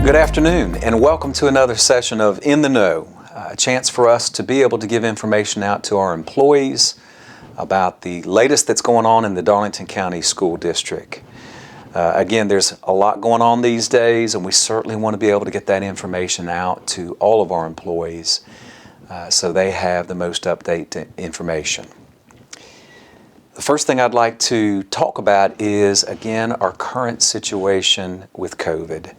Good afternoon and welcome to another session of In the Know, a chance for us to be able to give information out to our employees about the latest that's going on in the Darlington County School District. Again, there's a lot going on these days, and we certainly want to be able to get that information out to all of our employees so they have the most updated information. The first thing I'd like to talk about is, again, our current situation with COVID.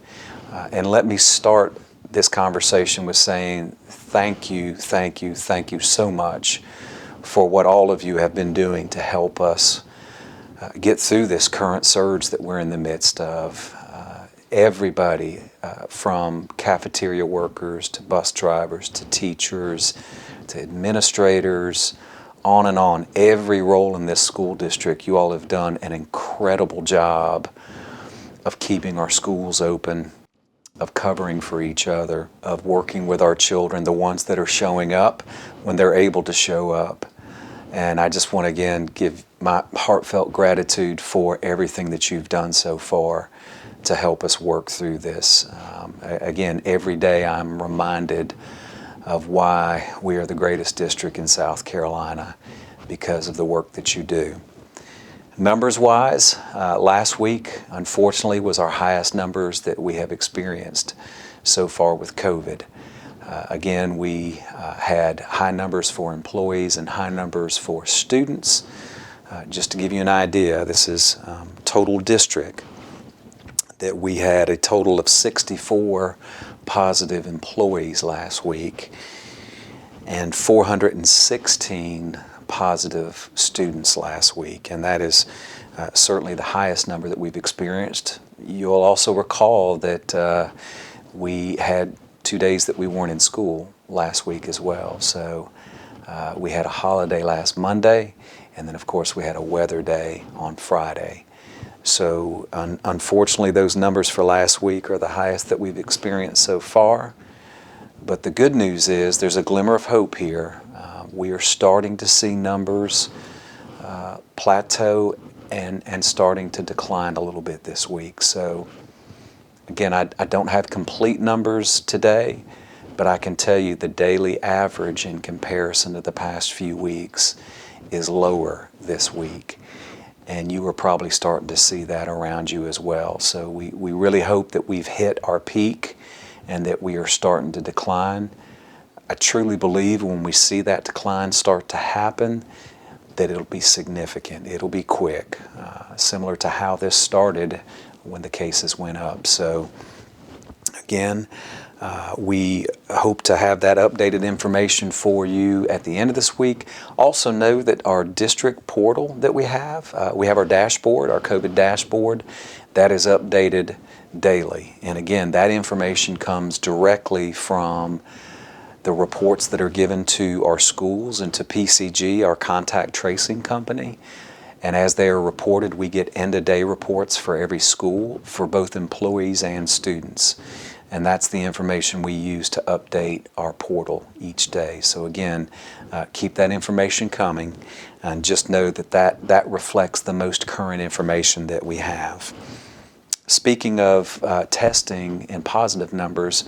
And let me start this conversation with saying thank you so much for what all of you have been doing to help us get through this current surge that we're in the midst of. Everybody from cafeteria workers to bus drivers to teachers to administrators, on and on. Every role in this school district, you all have done an incredible job of keeping our schools open, of covering for each other, of working with our children, the ones that are showing up when they're able to show up. And I just want to again give my heartfelt gratitude for everything that you've done so far to help us work through this. Again, every day I'm reminded of why we are the greatest district in South Carolina because of the work that you do. Numbers-wise, last week, unfortunately, was our highest numbers that we have experienced so far with COVID. Again, we had high numbers for employees and high numbers for students. Just to give you an idea, this is total district, that we had a total of 64 positive employees last week and 416 positive students last week, and that is certainly the highest number that we've experienced. You'll also recall that we had 2 days that we weren't in school last week as well. So we had a holiday last Monday, and then of course we had a weather day on Friday. So unfortunately those numbers for last week are the highest that we've experienced so far. But the good news is there's a glimmer of hope here. We are starting to see numbers plateau and starting to decline a little bit this week. So again, I don't have complete numbers today, but I can tell you the daily average in comparison to the past few weeks is lower this week. And you are probably starting to see that around you as well. So we really hope that we've hit our peak and that we are starting to decline. I truly believe when we see that decline start to happen, that it'll be significant, it'll be quick, similar to how this started when the cases went up. So again, we hope to have that updated information for you at the end of this week. Also know that our district portal that we have our dashboard, our COVID dashboard, that is updated daily. And again, that information comes directly from the reports that are given to our schools and to PCG, our contact tracing company. And as they are reported, we get end-of-day reports for every school for both employees and students. And that's the information we use to update our portal each day. So again, keep that information coming, and just know that reflects the most current information that we have. Speaking of testing and positive numbers,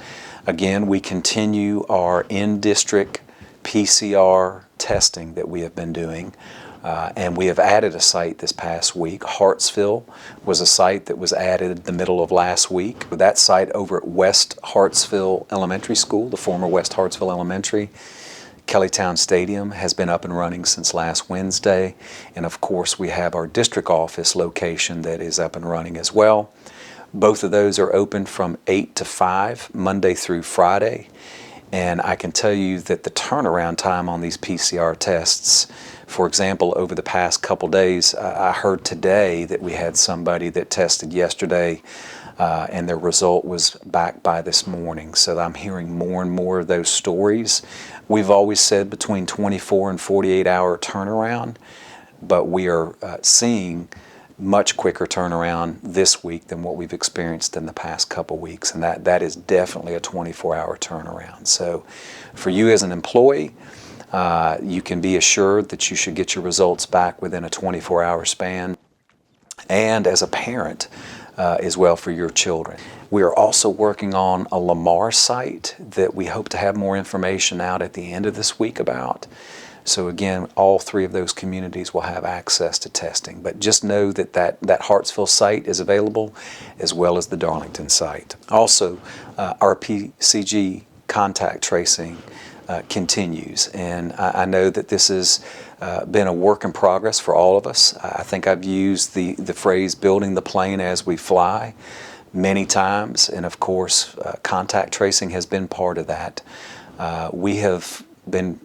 again, we continue our in-district PCR testing that we have been doing. And we have added a site this past week. Hartsville was a site that was added the middle of last week. That site over at West Hartsville Elementary School, the former West Hartsville Elementary, Kellytown Stadium, has been up and running since last Wednesday. And of course, we have our district office location that is up and running as well. Both of those are open from 8 to 5, Monday through Friday. And I can tell you that the turnaround time on these PCR tests, for example, over the past couple days, I heard today that we had somebody that tested yesterday and their result was back by this morning. So I'm hearing more and more of those stories. We've always said between 24 and 48 hour turnaround, but we are seeing much quicker turnaround this week than what we've experienced in the past couple weeks, and that is definitely a 24-hour turnaround. So for you as an employee, you can be assured that you should get your results back within a 24-hour span, and as a parent as well for your children. We are also working on a Lamar site that we hope to have more information out at the end of this week about. So again, all three of those communities will have access to testing. But just know that Hartsville site is available, as well as the Darlington site. Also, our PCG contact tracing continues. And I know that this has been a work in progress for all of us. I think I've used the phrase building the plane as we fly many times. And of course, contact tracing has been part of that. We have been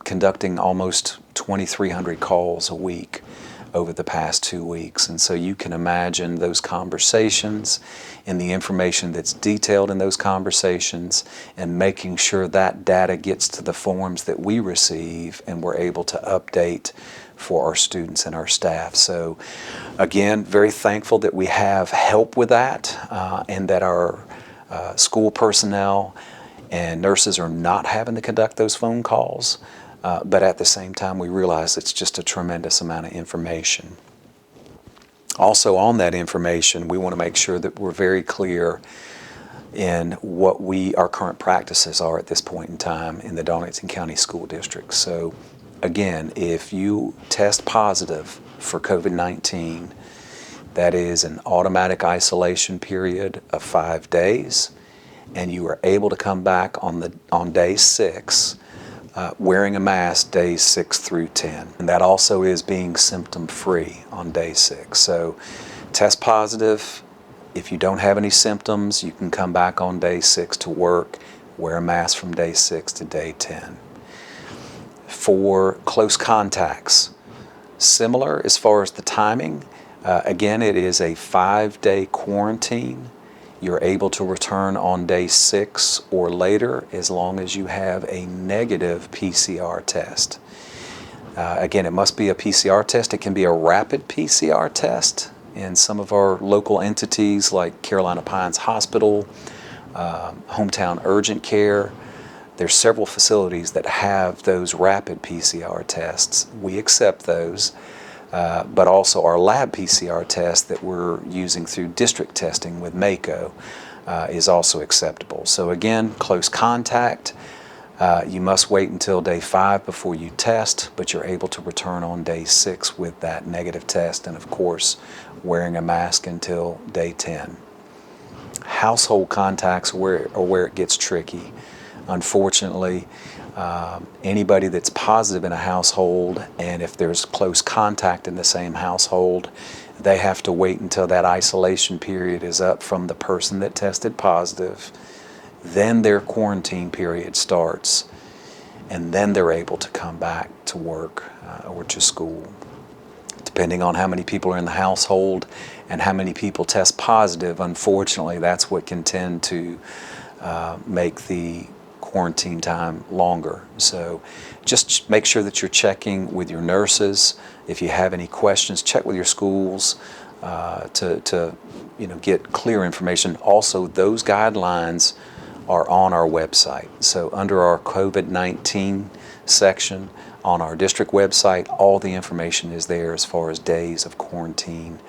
conducting almost 2,300 calls a week over the past 2 weeks. And so you can imagine those conversations and the information that's detailed in those conversations, and making sure that data gets to the forms that we receive and we're able to update for our students and our staff. So again, very thankful that we have help with that, and that our school personnel and nurses are not having to conduct those phone calls. But at the same time, we realize it's just a tremendous amount of information. Also on that information, we want to make sure that we're very clear in what our current practices are at this point in time in the Darlington County School District. So again, if you test positive for COVID-19, that is an automatic isolation period of 5 days, and you are able to come back on day 6, wearing a mask days 6 through 10. And that also is being symptom-free on day 6. So test positive. If you don't have any symptoms, you can come back on day 6 to work, wear a mask from day 6 to day 10. For close contacts, similar as far as the timing. Again, it is a 5-day quarantine. You're able to return on day 6 or later as long as you have a negative PCR test. Again, it must be a PCR test. It can be a rapid PCR test in some of our local entities like Carolina Pines Hospital, Hometown Urgent Care. There's several facilities that have those rapid PCR tests. We accept those. But also our lab PCR test that we're using through district testing with MACO is also acceptable. So again, close contact, you must wait until day 5 before you test, but you're able to return on day 6 with that negative test, and of course, wearing a mask until day 10. Household contacts are where it gets tricky. Unfortunately, anybody that's positive in a household, and if there's close contact in the same household, they have to wait until that isolation period is up from the person that tested positive. Then their quarantine period starts, and then they're able to come back to work or to school. Depending on how many people are in the household and how many people test positive, unfortunately, that's what can tend to make the quarantine time longer. So just make sure that you're checking with your nurses. If you have any questions, check with your schools to get clear information. Also, those guidelines are on our website. So under our COVID-19 section on our district website, all the information is there as far as days of quarantine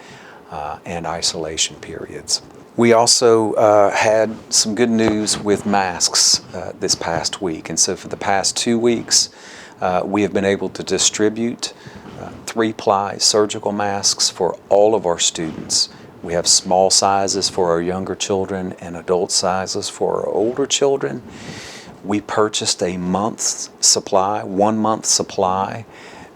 and isolation periods. We also had some good news with masks this past week. And so for the past 2 weeks, we have been able to distribute 3-ply surgical masks for all of our students. We have small sizes for our younger children and adult sizes for our older children. We purchased a month's supply, 1 month supply,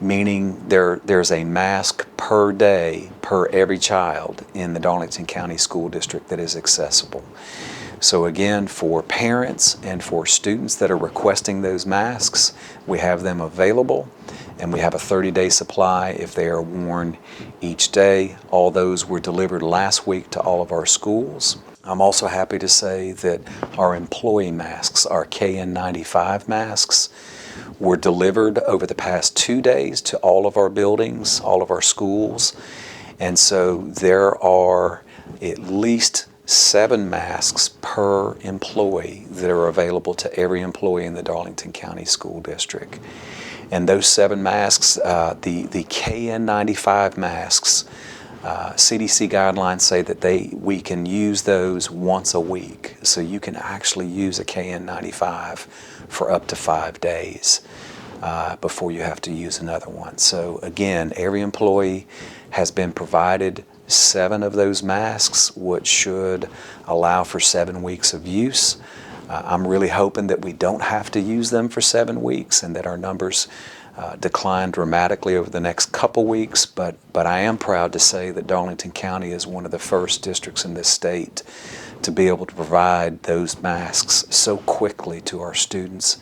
meaning there's a mask per day per every child in the Darlington County School District that is accessible. So again, for parents and for students that are requesting those masks, we have them available, and we have a 30-day supply if they are worn each day. All those were delivered last week to all of our schools. I'm also happy to say that our employee masks, our KN95 masks, were delivered over the past 2 days to all of our buildings, all of our schools. And so there are at least 7 masks per employee that are available to every employee in the Darlington County School District. And those 7 masks, the KN95 masks, CDC guidelines say that we can use those once a week, so you can actually use a KN95 for up to 5 days before you have to use another one. So again, every employee has been provided 7 of those masks, which should allow for 7 weeks of use. I'm really hoping that we don't have to use them for 7 weeks and that our numbers decline dramatically over the next couple weeks, but I am proud to say that Darlington County is one of the first districts in this state to be able to provide those masks so quickly to our students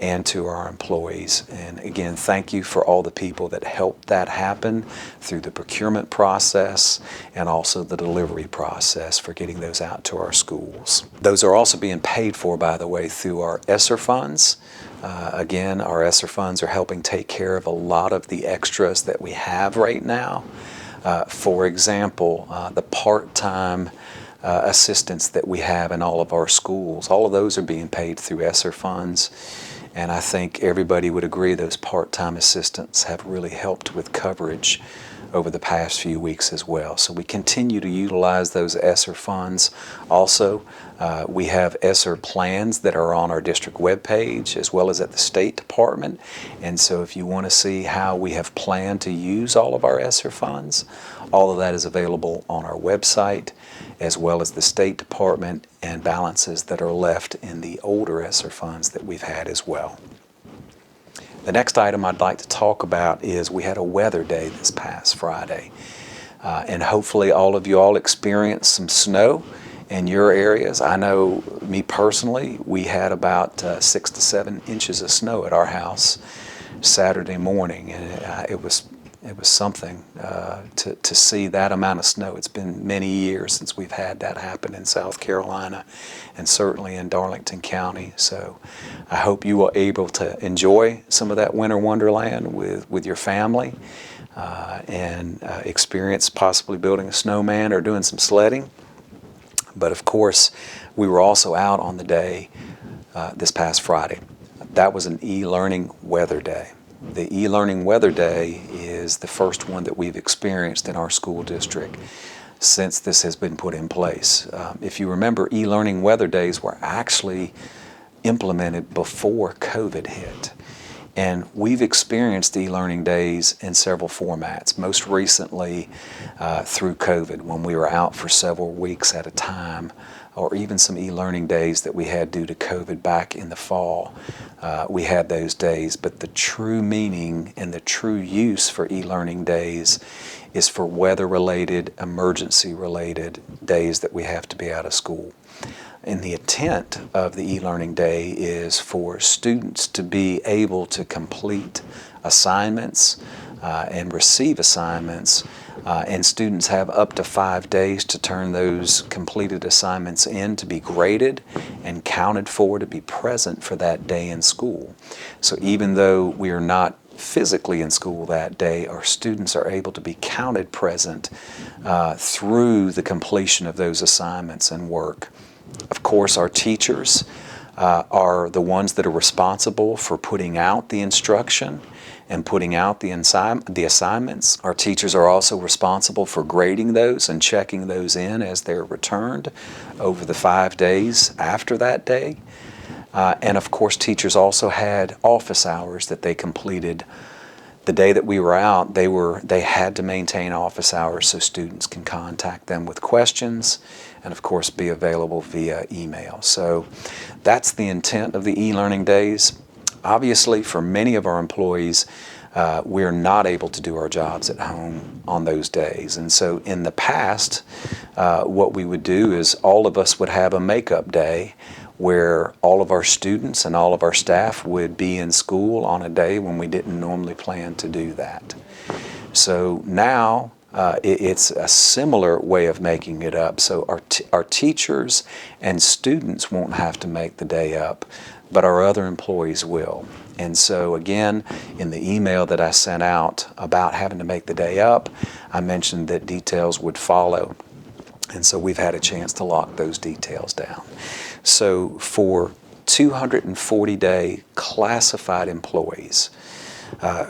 and to our employees. And again, thank you for all the people that helped that happen through the procurement process and also the delivery process for getting those out to our schools. Those are also being paid for, by the way, through our ESSER funds. Again, our ESSER funds are helping take care of a lot of the extras that we have right now. For example, the part-time assistance that we have in all of our schools, all of those are being paid through ESSER funds. And I think everybody would agree those part-time assistants have really helped with coverage over the past few weeks as well. So we continue to utilize those ESSER funds. Also, we have ESSER plans that are on our district webpage as well as at the State Department. And so if you want to see how we have planned to use all of our ESSER funds, all of that is available on our website, as well as the State Department and balances that are left in the older ESSER funds that we've had as well. The next item I'd like to talk about is we had a weather day this past Friday. And hopefully all of you all experienced some snow in your areas. I know me personally, we had about 6 to 7 inches of snow at our house Saturday morning, and it was something to see that amount of snow. It's been many years since we've had that happen in South Carolina and certainly in Darlington County. So I hope you were able to enjoy some of that winter wonderland with your family and experience possibly building a snowman or doing some sledding. But of course, we were also out on the day this past Friday. That was an ELearning Weather Day. The ELearning Weather Day is the first one that we've experienced in our school district since this has been put in place. If you remember, ELearning Weather Days were actually implemented before COVID hit. And we've experienced e-learning days in several formats, most recently through COVID when we were out for several weeks at a time, or even some e-learning days that we had due to COVID back in the fall. We had those days, but the true meaning and the true use for e-learning days is for weather-related, emergency-related days that we have to be out of school. And the intent of the e-learning day is for students to be able to complete assignments and receive assignments, and students have up to 5 days to turn those completed assignments in to be graded and counted for to be present for that day in school. So even though we are not physically in school that day, our students are able to be counted present through the completion of those assignments and work. Of course, our teachers are the ones that are responsible for putting out the instruction and putting out the assignments. Our teachers are also responsible for grading those and checking those in as they're returned over the 5 days after that day. And of course, teachers also had office hours that they completed. The day that we were out, they had to maintain office hours so students can contact them with questions and of course be available via email. So that's the intent of the e-learning days. Obviously, for many of our employees, we're not able to do our jobs at home on those days. And so in the past, what we would do is all of us would have a makeup day where all of our students and all of our staff would be in school on a day when we didn't normally plan to do that. So now it's a similar way of making it up. So our teachers and students won't have to make the day up, but our other employees will. And so again, in the email that I sent out about having to make the day up, I mentioned that details would follow. And so we've had a chance to lock those details down. So for 240-day classified employees,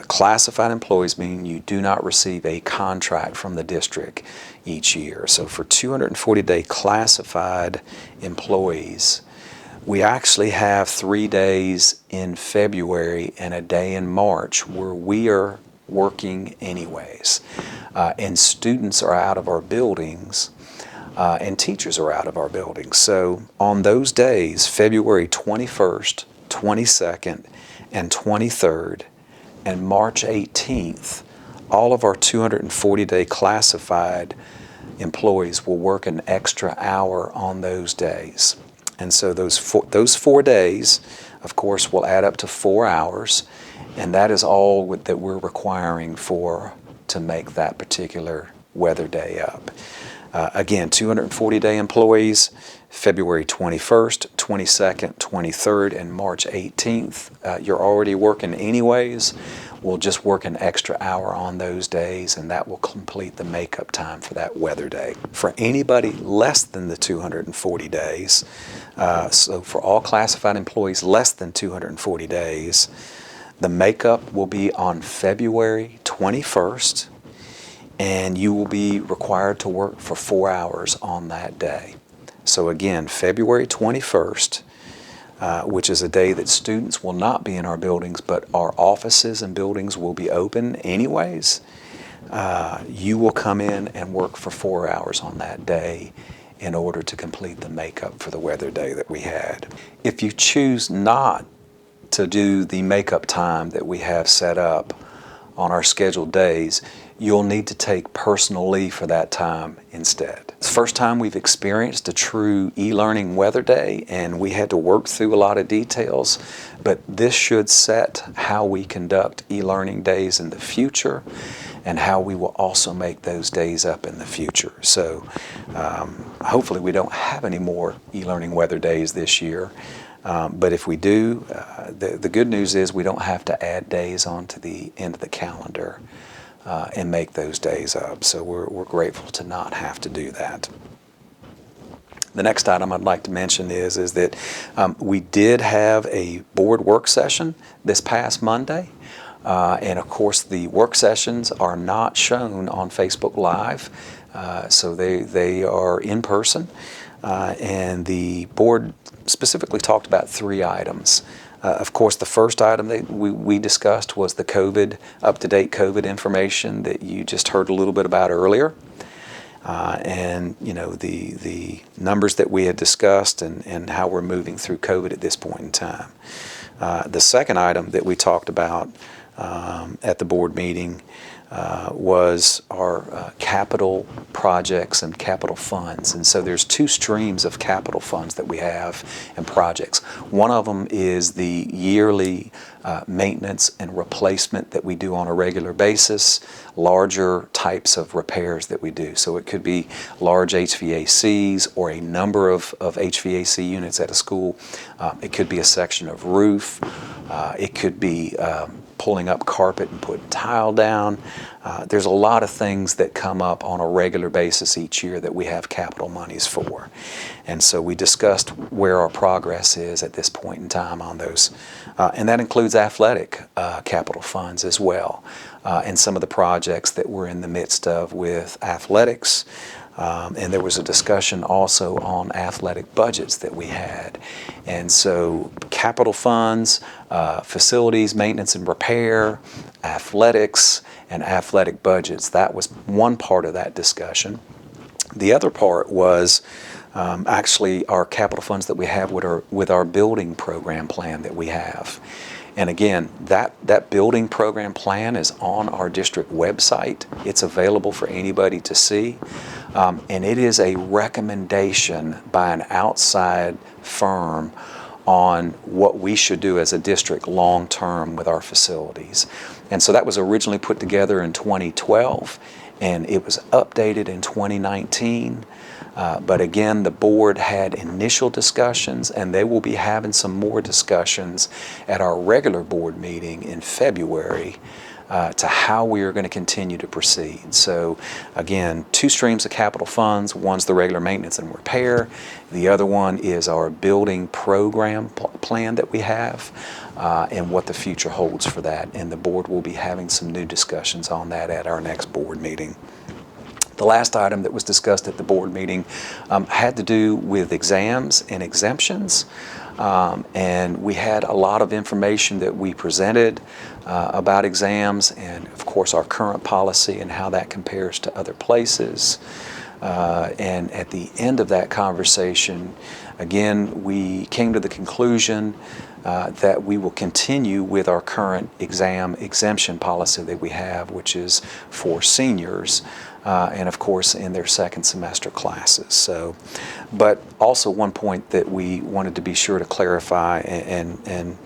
Classified employees mean you do not receive a contract from the district each year. So for 240-day classified employees, we actually have 3 days in February and a day in March where we are working anyways. And students are out of our buildings, and teachers are out of our buildings. So on those days, February 21st, 22nd, and 23rd, and March 18th, all of our 240-day classified employees will work an extra hour on those days. And so those 4 days, of course, will add up to 4 hours, and that is all that we're requiring to make that particular weather day up. Again, 240-day employees, February 21st, 22nd, 23rd, and March 18th. You're already working anyways. We'll just work an extra hour on those days, and that will complete the makeup time for that weather day. For anybody less than the 240 days, so for all classified employees less than 240 days, the makeup will be on February 21st, and you will be required to work for 4 hours on that day. So again, February 21st, which is a day that students will not be in our buildings, but our offices and buildings will be open anyways. You will come in and work for 4 hours on that day in order to complete the makeup for the weather day that we had. If you choose not to do the makeup time that we have set up on our scheduled days, you'll need to take personal leave for that time instead. It's the first time we've experienced a true e-learning weather day, and we had to work through a lot of details, but this should set how we conduct e-learning days in the future and how we will also make those days up in the future. So hopefully we don't have any more e-learning weather days this year. But if we do, the good news is we don't have to add days onto the end of the calendar and make those days up. So we're grateful to not have to do that. The next item I'd like to mention is that we did have a board work session this past Monday. And of course the work sessions are not shown on Facebook Live, so they are in person. And the board specifically talked about 3 items. Of course, the first item that we discussed was the up-to-date COVID information that you just heard a little bit about earlier. And you know, the numbers that we had discussed and how we're moving through COVID at this point in time. The second item that we talked about at the board meeting was our capital projects and capital funds. And so there's 2 streams of capital funds that we have and projects. One of them is the yearly maintenance and replacement that we do on a regular basis, larger types of repairs that we do. So it could be large HVACs or a number of HVAC units at a school. It could be a section of roof. It could be pulling up carpet and putting tile down. There's a lot of things that come up on a regular basis each year that we have capital monies for. And so we discussed where our progress is at this point in time on those. And that includes athletic capital funds as well, and some of the projects that we're in the midst of with athletics. And there was a discussion also on athletic budgets that we had. And so capital funds, facilities, maintenance and repair, athletics, and athletic budgets, that was one part of that discussion. The other part was actually our capital funds that we have with our building program plan that we have. And again, that building program plan is on our district website. It's available for anybody to see. And it is a recommendation by an outside firm on what we should do as a district long term with our facilities. And so that was originally put together in 2012, and it was updated in 2019. But again, the board had initial discussions, and they will be having some more discussions at our regular board meeting in February to how we are going to continue to proceed. So again, two streams of capital funds. One's the regular maintenance and repair. The other one is our building program plan that we have, and what the future holds for that. And the board will be having some new discussions on that at our next board meeting. The last item that was discussed at the board meeting had to do with exams and exemptions. And we had a lot of information that we presented about exams and, of course, our current policy and how that compares to other places. And at the end of that conversation, again, we came to the conclusion that we will continue with our current exam exemption policy that we have, which is for seniors, and of course in their second semester classes. So, but also one point that we wanted to be sure to clarify and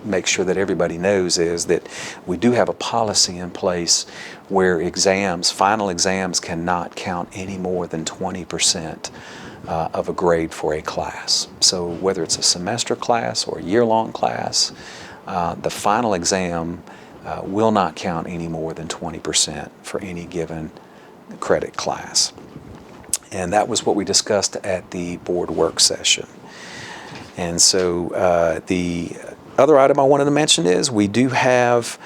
make sure that everybody knows is that we do have a policy in place where exams, final exams, cannot count any more than 20% of a grade for a class. So whether it's a semester class or a year-long class, the final exam will not count any more than 20% for any given credit class. And that was what we discussed at the board work session. And so the other item I wanted to mention is we do have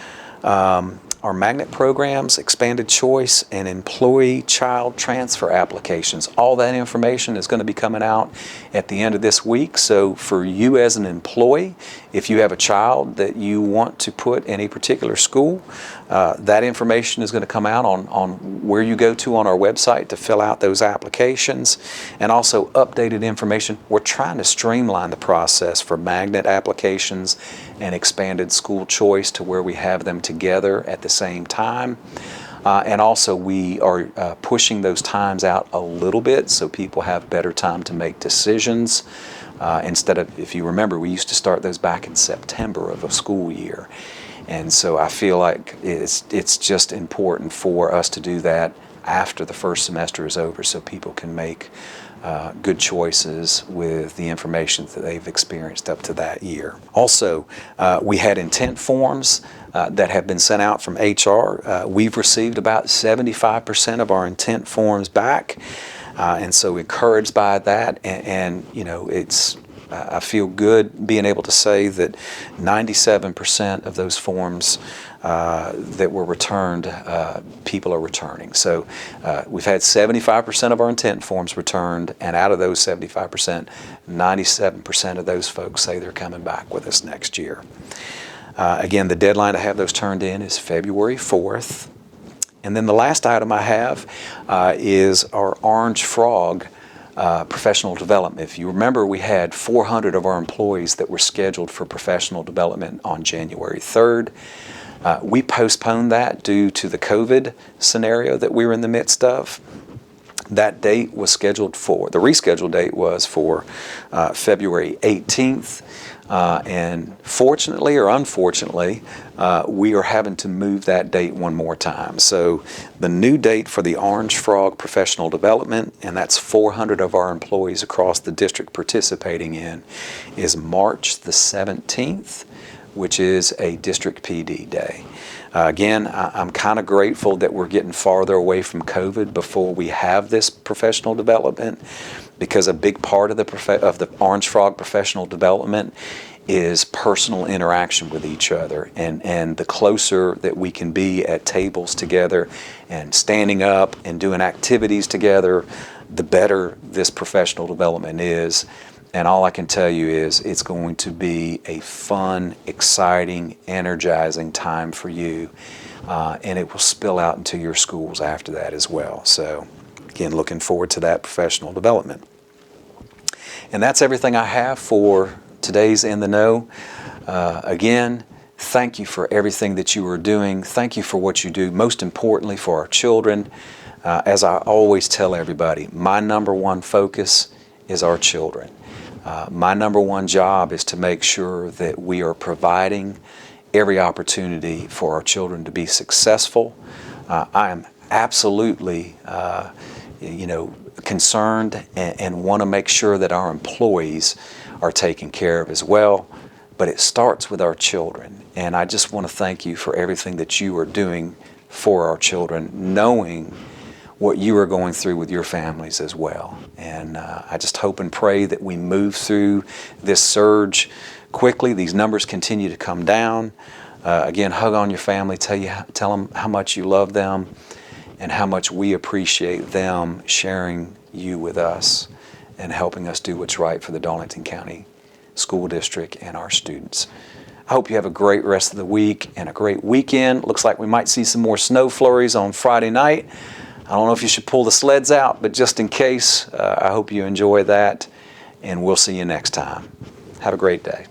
our magnet programs, expanded choice, and employee child transfer applications. All that information is going to be coming out at the end of this week. So for you as an employee, if you have a child that you want to put in a particular school, that information is going to come out on where you go to on our website to fill out those applications, and also updated information. We're trying to streamline the process for magnet applications and expanded school choice to where we have them together at the same time. And also we are pushing those times out a little bit so people have better time to make decisions. Instead of, if you remember, we used to start those back in September of a school year. And so I feel like it's just important for us to do that after the first semester is over so people can make good choices with the information that they've experienced up to that year. Also, we had intent forms that have been sent out from HR. We've received about 75% of our intent forms back, and so encouraged by that. And you know, I feel good being able to say that 97% of those forms that were returned, people are returning. So we've had 75% of our intent forms returned, and out of those 75%, 97% of those folks say they're coming back with us next year. Again, the deadline to have those turned in is February 4th. And then the last item I have is our Orange Frog professional development. If you remember, we had 400 of our employees that were scheduled for professional development on January 3rd. We postponed that due to the COVID scenario that we were in the midst of. That date was scheduled for, the rescheduled date was for February 18th. And fortunately or unfortunately, we are having to move that date one more time. So the new date for the Orange Frog Professional Development, and that's 400 of our employees across the district participating in, is March the 17th, which is a district PD day. Again, I'm kind of grateful that we're getting farther away from COVID before we have this professional development, because a big part of the Orange Frog Professional Development is personal interaction with each other, and the closer that we can be at tables together and standing up and doing activities together, the better this professional development is. And all I can tell you is it's going to be a fun, exciting, energizing time for you, and it will spill out into your schools after that as well. So again, looking forward to that professional development. And that's everything I have for today's In the Know. Again, thank you for everything that you are doing. Thank you for what you do, most importantly for our children. As I always tell everybody, my number one focus is our children. My number one job is to make sure that we are providing every opportunity for our children to be successful. I am absolutely concerned and want to make sure that our employees are taken care of as well. but it starts with our children. And I just want to thank you for everything that you are doing for our children, knowing what you are going through with your families as well. And I just hope and pray that we move through this surge quickly. These numbers continue to come down. Again, hug on your family, tell them how much you love them and how much we appreciate them sharing you with us and helping us do what's right for the Darlington County School District and our students. I hope you have a great rest of the week and a great weekend. Looks like we might see some more snow flurries on Friday night. I don't know if you should pull the sleds out, but just in case, I hope you enjoy that, and we'll see you next time. Have a great day.